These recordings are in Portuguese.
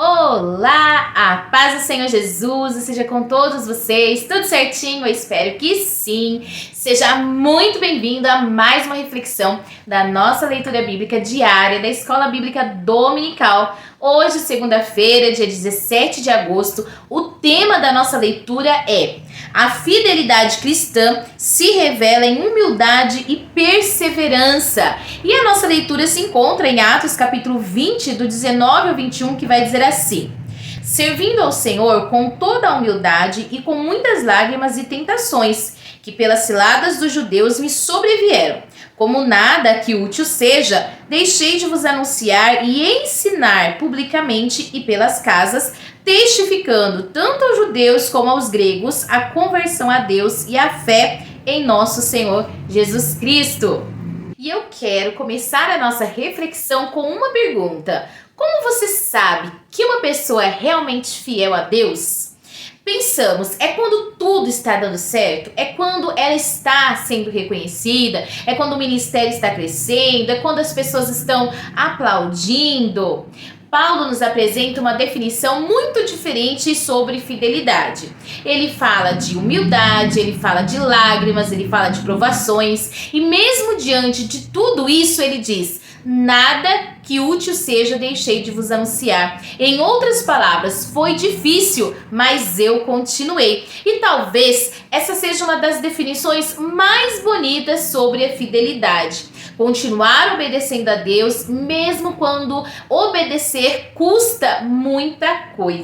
Olá, a paz do Senhor Jesus seja com todos vocês, tudo certinho? Eu espero que sim. Seja muito bem-vindo a mais uma reflexão da nossa leitura bíblica diária da Escola Bíblica Dominical. Hoje, segunda-feira, dia 17 de agosto, o tema da nossa leitura é: a fidelidade cristã se revela em humildade e perseverança. E a nossa leitura se encontra em Atos capítulo 20, do 19 ao 21, que vai dizer assim: servindo ao Senhor com toda a humildade e com muitas lágrimas e tentações, que pelas ciladas dos judeus me sobrevieram. Como nada que útil seja, deixei de vos anunciar e ensinar publicamente e pelas casas, testificando tanto aos judeus como aos gregos a conversão a Deus e a fé em nosso Senhor Jesus Cristo. E eu quero começar a nossa reflexão com uma pergunta: como você sabe que uma pessoa é realmente fiel a Deus? Pensamos, é quando tudo está dando certo? É quando ela está sendo reconhecida? É quando o ministério está crescendo? É quando as pessoas estão aplaudindo? Paulo nos apresenta uma definição muito diferente sobre fidelidade. Ele fala de humildade, ele fala de lágrimas, ele fala de provações, e mesmo diante de tudo isso ele diz: nada que útil seja deixei de vos anunciar. Em outras palavras, foi difícil, mas eu continuei. E talvez essa seja uma das definições mais bonitas sobre a fidelidade. Continuar obedecendo a Deus, mesmo quando obedecer custa muita coisa.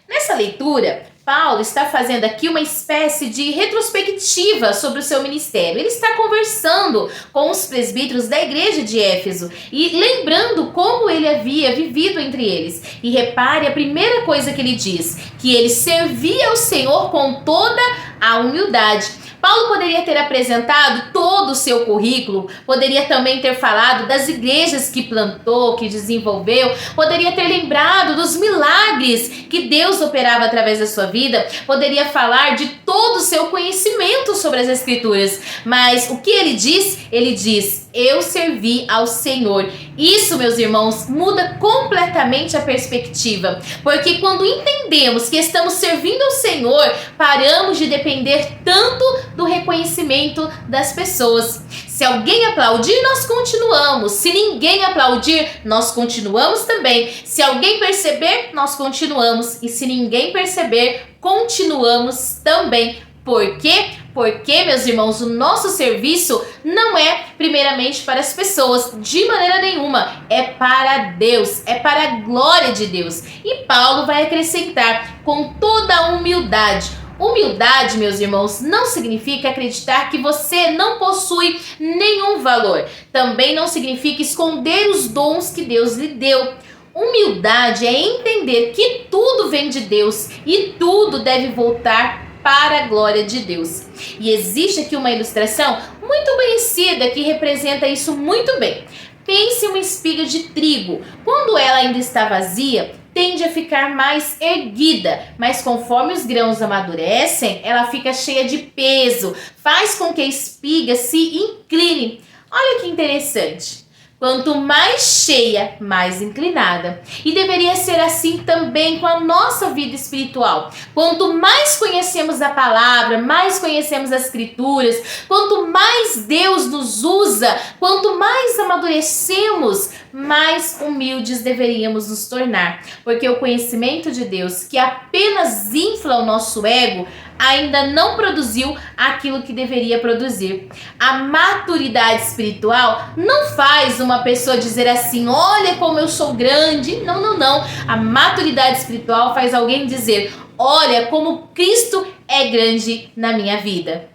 Nessa leitura, Paulo está fazendo aqui uma espécie de retrospectiva sobre o seu ministério. Ele está conversando com os presbíteros da igreja de Éfeso e lembrando como ele havia vivido entre eles. E repare a primeira coisa que ele diz: que ele servia ao Senhor com toda a humildade. Paulo poderia ter apresentado todo o seu currículo, poderia também ter falado das igrejas que plantou, que desenvolveu, poderia ter lembrado dos milagres que Deus operava através da sua vida, poderia falar de todo o seu conhecimento sobre as Escrituras. Mas o que ele diz? Ele diz: eu servi ao Senhor. Isso, meus irmãos, muda completamente a perspectiva, porque quando entendemos que estamos servindo ao Senhor, paramos de depender tanto do reconhecimento das pessoas. Se alguém aplaudir, nós continuamos. Se ninguém aplaudir, nós continuamos também. Se alguém perceber, nós continuamos. E se ninguém perceber, continuamos também. Por quê? Porque, meus irmãos, o nosso serviço não é primeiramente para as pessoas, de maneira nenhuma. É para Deus, é para a glória de Deus. E Paulo vai acrescentar: com toda a humildade. Humildade, meus irmãos, não significa acreditar que você não possui nenhum valor. Também não significa esconder os dons que Deus lhe deu. Humildade é entender que tudo vem de Deus e tudo deve voltar para a glória de Deus. E existe aqui uma ilustração muito conhecida que representa isso muito bem. Pense em uma espiga de trigo. Quando ela ainda está vazia, tende a ficar mais erguida, mas conforme os grãos amadurecem, ela fica cheia de peso, faz com que a espiga se incline. Olha que interessante. Quanto mais cheia, mais inclinada. E deveria ser assim também com a nossa vida espiritual. Quanto mais conhecemos a palavra, mais conhecemos as Escrituras, quanto mais Deus nos usa, quanto mais amadurecemos, mais humildes deveríamos nos tornar. Porque o conhecimento de Deus, que apenas infla o nosso ego, ainda não produziu aquilo que deveria produzir. A maturidade espiritual não faz uma pessoa dizer assim: olha como eu sou grande. Não. A maturidade espiritual faz alguém dizer: olha como Cristo é grande na minha vida.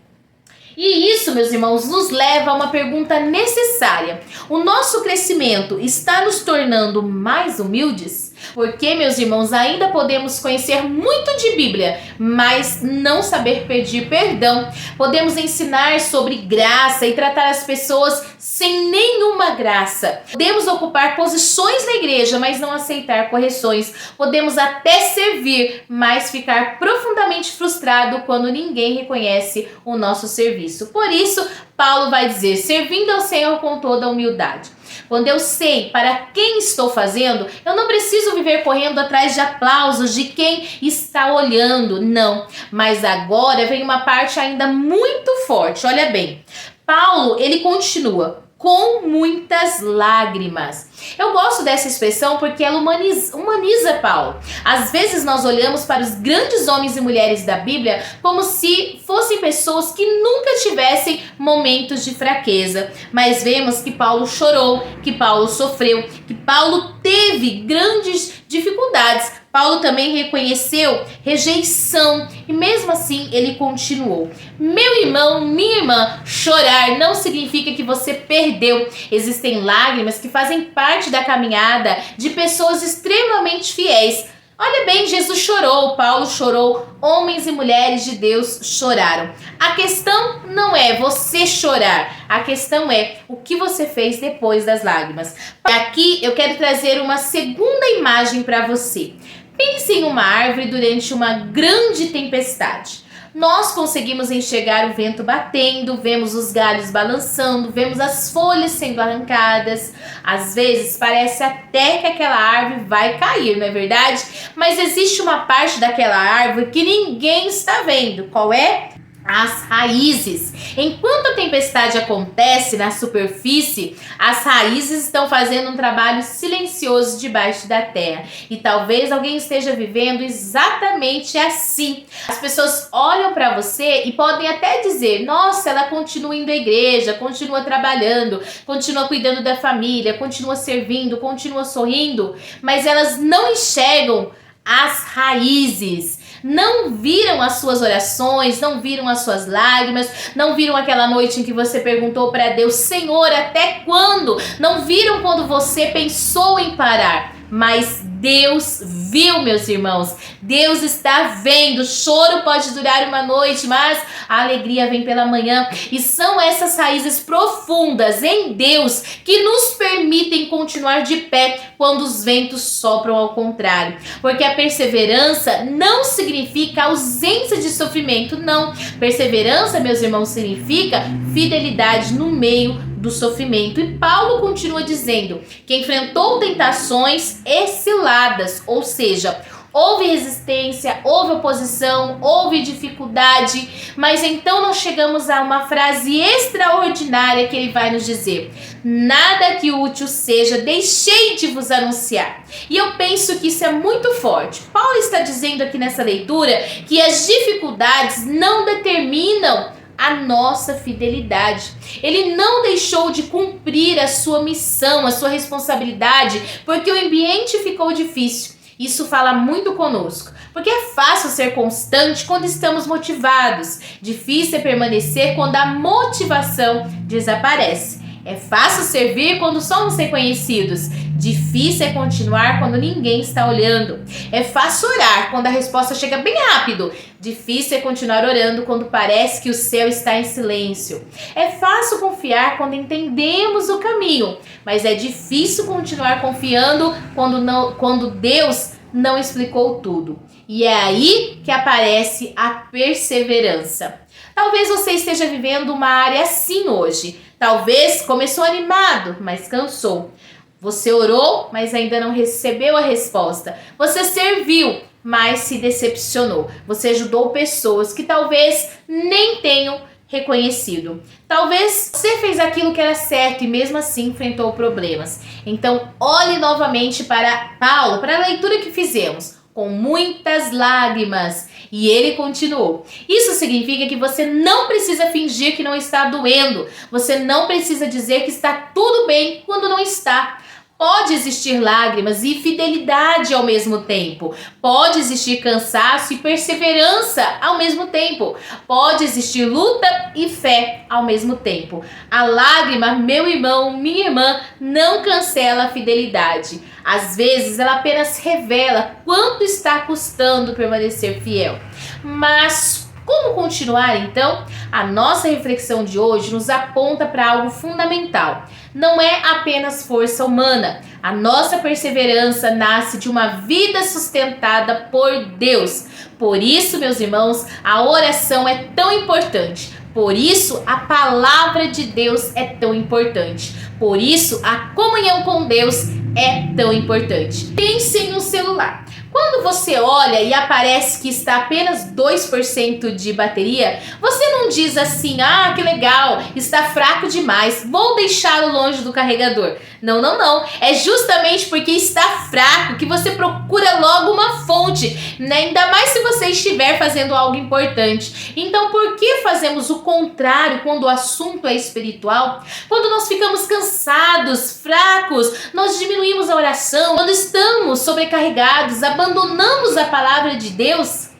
E isso, meus irmãos, nos leva a uma pergunta necessária: o nosso crescimento está nos tornando mais humildes? Porque, meus irmãos, ainda podemos conhecer muito de Bíblia, mas não saber pedir perdão. Podemos ensinar sobre graça e tratar as pessoas sem nenhuma graça. Podemos ocupar posições na igreja, mas não aceitar correções. Podemos até servir, mas ficar profundamente frustrado quando ninguém reconhece o nosso serviço. Por isso, Paulo vai dizer: servindo ao Senhor com toda a humildade. Quando eu sei para quem estou fazendo, eu não preciso viver correndo atrás de aplausos de quem está olhando, não. Mas agora vem uma parte ainda muito forte, olha bem. Paulo, ele continua com muitas lágrimas. Eu gosto dessa expressão porque ela humaniza Paulo. Às vezes nós olhamos para os grandes homens e mulheres da Bíblia como se fossem pessoas que nunca tivessem momentos de fraqueza. Mas vemos que Paulo chorou, que Paulo sofreu, que Paulo teve grandes dificuldades. Paulo também reconheceu rejeição e mesmo assim ele continuou. Meu irmão, minha irmã, chorar não significa que você perdeu. Existem lágrimas que fazem parte da caminhada de pessoas extremamente fiéis. Olha bem, Jesus chorou, Paulo chorou, homens e mulheres de Deus choraram. A questão não é você chorar, a questão é o que você fez depois das lágrimas. Aqui eu quero trazer uma segunda imagem para você. Pense em uma árvore durante uma grande tempestade. Nós conseguimos enxergar o vento batendo, vemos os galhos balançando, vemos as folhas sendo arrancadas. Às vezes parece até que aquela árvore vai cair, não é verdade? Mas existe uma parte daquela árvore que ninguém está vendo. Qual é? As raízes. Enquanto a tempestade acontece na superfície, as raízes estão fazendo um trabalho silencioso debaixo da terra. E talvez alguém esteja vivendo exatamente assim. As pessoas olham para você e podem até dizer: nossa, ela continua indo à igreja, continua trabalhando, continua cuidando da família, continua servindo, continua sorrindo, mas elas não enxergam as raízes. Não viram as suas orações, não viram as suas lágrimas, não viram aquela noite em que você perguntou para Deus: Senhor, até quando? Não viram quando você pensou em parar. Mas Deus viu, meus irmãos. Deus está vendo. O choro pode durar uma noite, mas a alegria vem pela manhã. E são essas raízes profundas em Deus que nos permitem continuar de pé quando os ventos sopram ao contrário. Porque a perseverança não significa ausência de sofrimento, não. Perseverança, meus irmãos, significa fidelidade no meio do sofrimento. E Paulo continua dizendo que enfrentou tentações exciladas, ou seja, houve resistência, houve oposição, houve dificuldade, mas então nós chegamos a uma frase extraordinária que ele vai nos dizer: nada que útil seja, deixei de vos anunciar. E eu penso que isso é muito forte. Paulo está dizendo aqui nessa leitura que as dificuldades não determinam a nossa fidelidade. Ele não deixou de cumprir a sua missão, a sua responsabilidade, porque o ambiente ficou difícil. Isso fala muito conosco, porque é fácil ser constante quando estamos motivados. Difícil é permanecer quando a motivação desaparece. É fácil servir quando somos reconhecidos. Difícil é continuar quando ninguém está olhando. É fácil orar quando a resposta chega bem rápido. Difícil é continuar orando quando parece que o céu está em silêncio. É fácil confiar quando entendemos o caminho, mas é difícil continuar confiando quando Deus não explicou tudo. E é aí que aparece a perseverança. Talvez você esteja vivendo uma área assim hoje. Talvez começou animado, mas cansou. Você orou, mas ainda não recebeu a resposta. Você serviu, mas se decepcionou. Você ajudou pessoas que talvez nem tenham reconhecido. Talvez você fez aquilo que era certo e mesmo assim enfrentou problemas. Então, olhe novamente para Paulo, para a leitura que fizemos, com muitas lágrimas. E ele continuou. Isso significa que você não precisa fingir que não está doendo. Você não precisa dizer que está tudo bem quando não está. Pode existir lágrimas e fidelidade ao mesmo tempo. Pode existir cansaço e perseverança ao mesmo tempo. Pode existir luta e fé ao mesmo tempo. A lágrima, meu irmão, minha irmã, não cancela a fidelidade. Às vezes ela apenas revela quanto está custando permanecer fiel. Mas como continuar então? A nossa reflexão de hoje nos aponta para algo fundamental. Não é apenas força humana. A nossa perseverança nasce de uma vida sustentada por Deus. Por isso, meus irmãos, a oração é tão importante. Por isso, a palavra de Deus é tão importante. Por isso, a comunhão com Deus é tão importante. Pense no celular. Quando você olha e aparece que está apenas 2% de bateria, você não diz assim, ah, que legal, está fraco demais, vou deixá-lo longe do carregador. Não, não, não. É justamente porque está fraco que você procura logo uma fonte, né? Ainda mais se você estiver fazendo algo importante. Então, por que fazemos o contrário quando o assunto é espiritual? Quando nós ficamos cansados, fracos, nós diminuímos a oração, quando estamos sobrecarregados, abandonamos a palavra de Deus,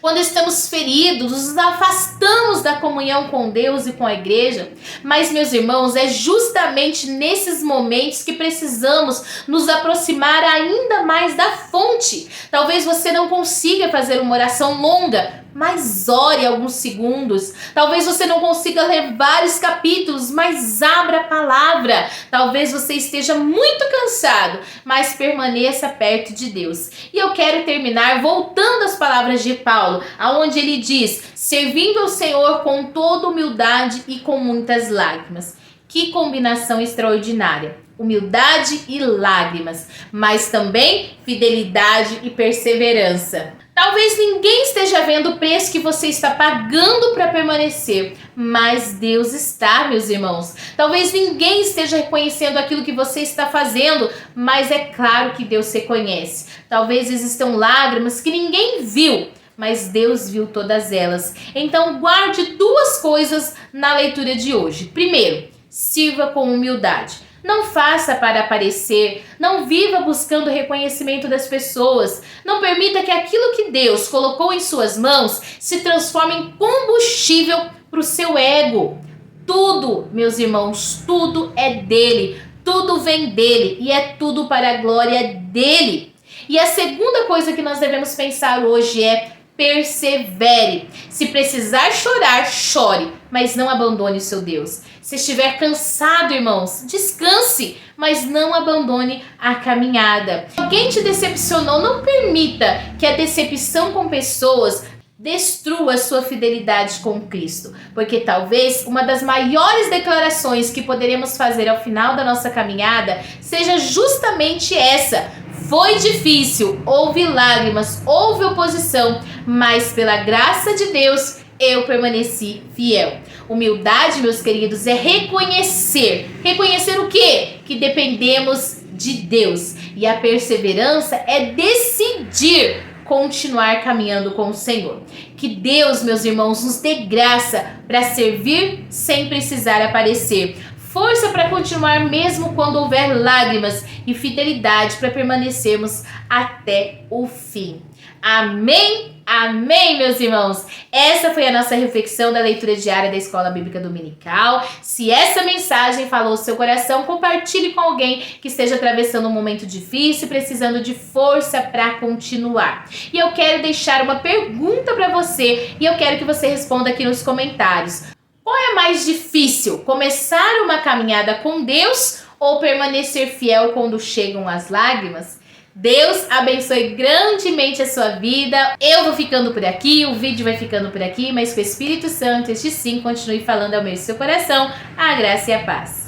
quando estamos feridos, nos afastamos da comunhão com Deus e com a igreja. Mas, meus irmãos, é justamente nesses momentos que precisamos nos aproximar ainda mais da fonte. Talvez você não consiga fazer uma oração longa, mas ore alguns segundos. Talvez você não consiga ler vários capítulos, mas abra a palavra. Talvez você esteja muito cansado, mas permaneça perto de Deus. E eu quero terminar voltando às palavras de Paulo, aonde ele diz, servindo ao Senhor com toda humildade e com muitas lágrimas. Que combinação extraordinária! Humildade e lágrimas, mas também fidelidade e perseverança. Talvez ninguém esteja vendo o preço que você está pagando para permanecer, mas Deus está, meus irmãos. Talvez ninguém esteja reconhecendo aquilo que você está fazendo, mas é claro que Deus reconhece. Talvez existam lágrimas que ninguém viu, mas Deus viu todas elas. Então guarde duas coisas na leitura de hoje. Primeiro, sirva com humildade. Não faça para aparecer, não viva buscando o reconhecimento das pessoas. Não permita que aquilo que Deus colocou em suas mãos se transforme em combustível para o seu ego. Tudo, meus irmãos, tudo é dele, tudo vem dele e é tudo para a glória dele. E a segunda coisa que nós devemos pensar hoje é persevere. Se precisar chorar, chore, mas não abandone o seu Deus. Se estiver cansado, irmãos, descanse, mas não abandone a caminhada. Se alguém te decepcionou, não permita que a decepção com pessoas destrua a sua fidelidade com Cristo, porque talvez uma das maiores declarações que poderemos fazer ao final da nossa caminhada seja justamente essa: foi difícil, houve lágrimas, houve oposição, mas pela graça de Deus eu permaneci fiel. Humildade, meus queridos, é reconhecer. Reconhecer o quê? Que dependemos de Deus. E a perseverança é decidir continuar caminhando com o Senhor. Que Deus, meus irmãos, nos dê graça para servir sem precisar aparecer. Força para continuar mesmo quando houver lágrimas e fidelidade para permanecermos até o fim. Amém? Amém, meus irmãos! Essa foi a nossa reflexão da leitura diária da Escola Bíblica Dominical. Se essa mensagem falou o seu coração, compartilhe com alguém que esteja atravessando um momento difícil, precisando de força para continuar. E eu quero deixar uma pergunta para você e eu quero que você responda aqui nos comentários. Qual é mais difícil, começar uma caminhada com Deus ou permanecer fiel quando chegam as lágrimas? Deus abençoe grandemente a sua vida. Eu vou ficando por aqui, o vídeo vai ficando por aqui, mas que o Espírito Santo, este sim, continue falando ao meu e seu coração. A graça e a paz.